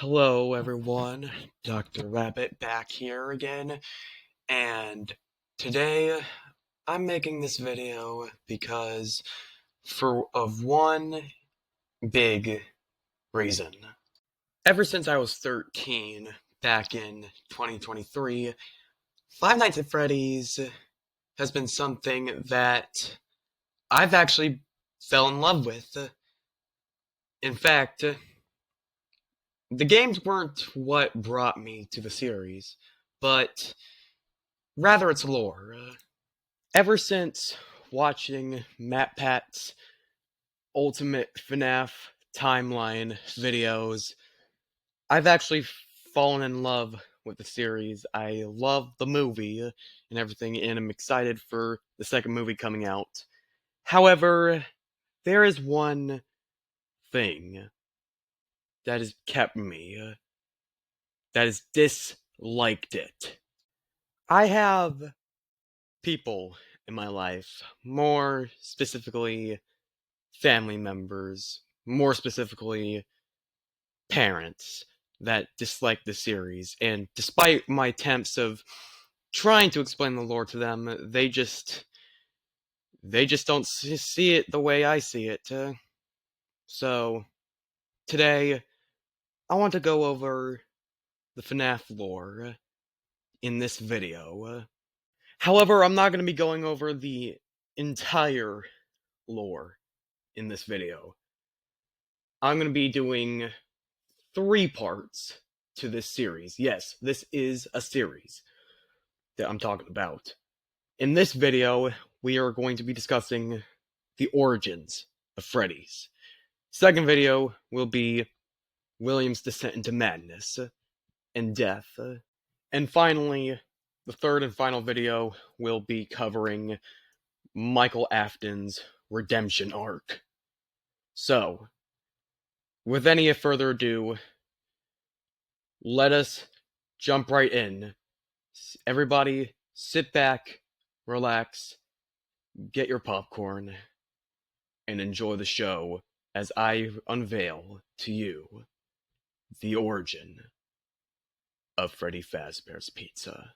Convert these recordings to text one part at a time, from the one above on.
Hello everyone, Dr. Rabbit back here again, and today I'm making this video because of one big reason. Ever since I was 13, back in 2023, Five Nights at Freddy's has been something that I've actually fell in love with. In fact, the games weren't what brought me to the series, but rather its lore. Ever since watching MatPat's Ultimate FNAF timeline videos, I've actually fallen in love with the series. I love the movie and everything, and I'm excited for the second movie coming out. However, there is one thing that has kept me, that has disliked it. I have people in my life, more specifically family members, more specifically parents, that dislike the series. And despite my attempts of trying to explain the lore to them, they just don't see it the way I see it. So today I want to go over the FNAF lore in this video. However, I'm not going to be going over the entire lore in this video. I'm going to be doing 3 parts to this series. Yes, this is a series that I'm talking about. In this video, we are going to be discussing the origins of Freddy's. Second video will be William's descent into madness and death. And finally, the third and final video will be covering Michael Afton's redemption arc. So, with any further ado, let us jump right in. Everybody, sit back, relax, get your popcorn, and enjoy the show as I unveil to you the origin of Freddy Fazbear's Pizza.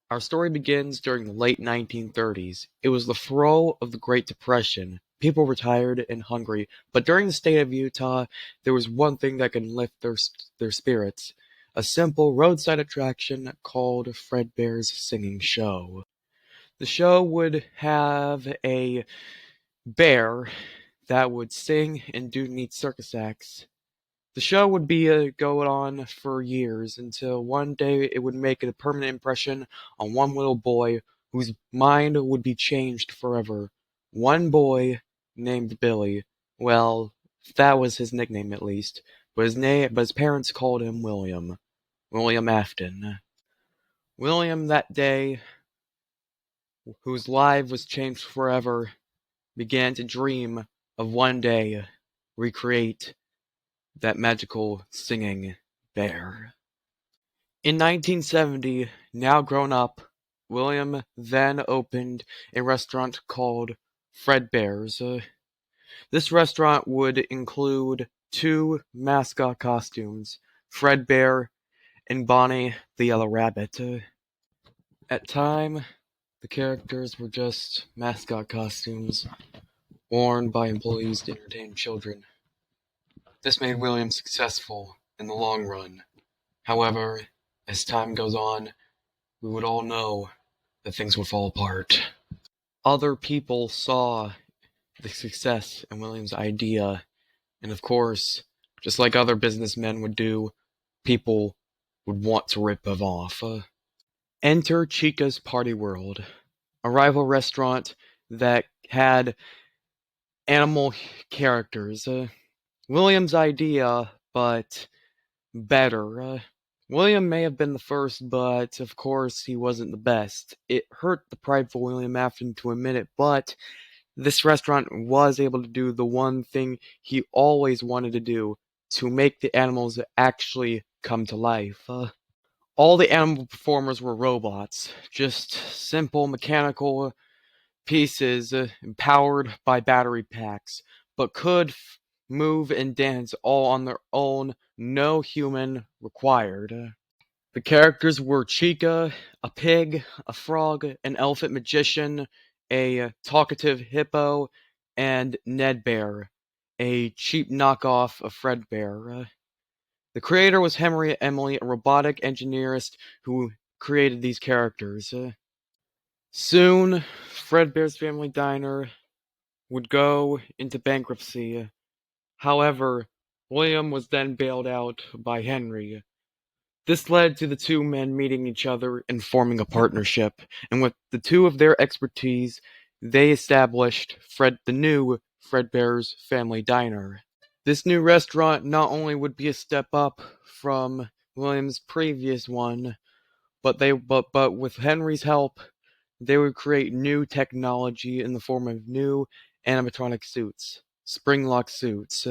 Our story begins during the late 1930s. It was the throe of the Great Depression. People were tired and hungry, but during the state of Utah, there was one thing that could lift their spirits. A simple roadside attraction called Fredbear's Singing Show. The show would have a bear that would sing and do neat circus acts. The show would be going on for years until one day it would make a permanent impression on one little boy whose mind would be changed forever. One boy named Billy. Well, that was his nickname at least. But his parents called him William. William Afton. William that day, whose life was changed forever, began to dream of one day recreate that magical singing bear. In 1970, now grown up, William then opened a restaurant called Fredbear's. This restaurant would include 2 mascot costumes, Fredbear and Bonnie the Yellow Rabbit. At time, the characters were just mascot costumes worn by employees to entertain children. This made William successful in the long run. However, as time goes on, we would all know that things would fall apart. Other people saw the success in William's idea, and of course, just like other businessmen would do, people would want to rip him off. Enter Chica's Party World, a rival restaurant that had animal characters. William's idea, but better. William may have been the first, but of course he wasn't the best. It hurt the prideful William Afton to admit it, but this restaurant was able to do the one thing he always wanted to do, to make the animals actually come to life. All the animal performers were robots, just simple mechanical pieces powered by battery packs, but could move, and dance all on their own, no human required. The characters were Chica, a pig, a frog, an elephant magician, a talkative hippo, and Ned Bear, a cheap knockoff of Fredbear. The creator was Henry Emily, a robotic engineerist who created these characters. Soon, Fredbear's Family Diner would go into bankruptcy. However, William was then bailed out by Henry. This led to the two men meeting each other and forming a partnership, and with the two of their expertise, they established the new Fredbear's Family Diner. This new restaurant not only would be a step up from William's previous one, but with Henry's help, they would create new technology in the form of new animatronic suits, spring-lock suits.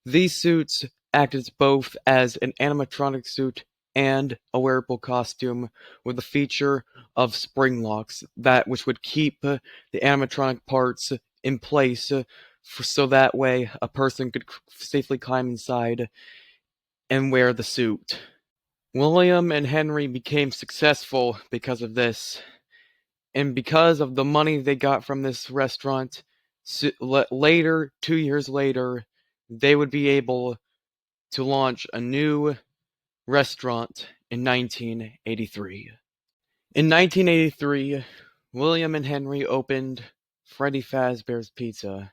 These suits acted both as an animatronic suit and a wearable costume with the feature of spring locks which would keep the animatronic parts in place so that way a person could safely climb inside and wear the suit. William and Henry became successful because of this, and because of the money they got from this restaurant. Later, 2 years later, they would be able to launch a new restaurant in 1983. In 1983, William and Henry opened Freddy Fazbear's Pizza,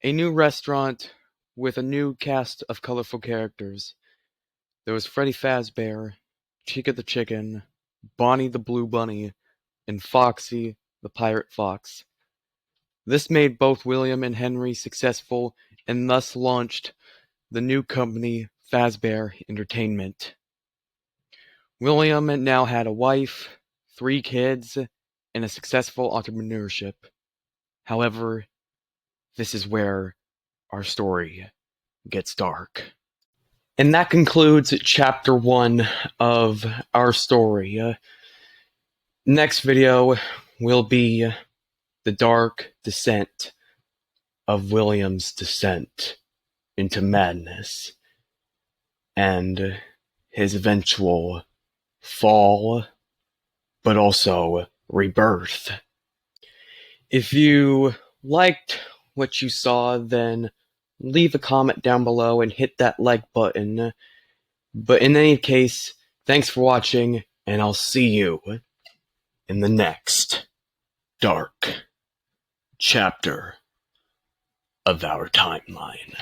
a new restaurant with a new cast of colorful characters. There was Freddy Fazbear, Chica the Chicken, Bonnie the Blue Bunny, and Foxy the Pirate Fox. This made both William and Henry successful and thus launched the new company Fazbear Entertainment. William now had a wife, 3 kids, and a successful entrepreneurship. However, this is where our story gets dark. And that concludes chapter 1 of our story. Next video will be the dark descent of William's descent into madness and his eventual fall, but also rebirth. If you liked what you saw, then leave a comment down below and hit that like button. But in any case, thanks for watching, and I'll see you in the next dark chapter of our timeline.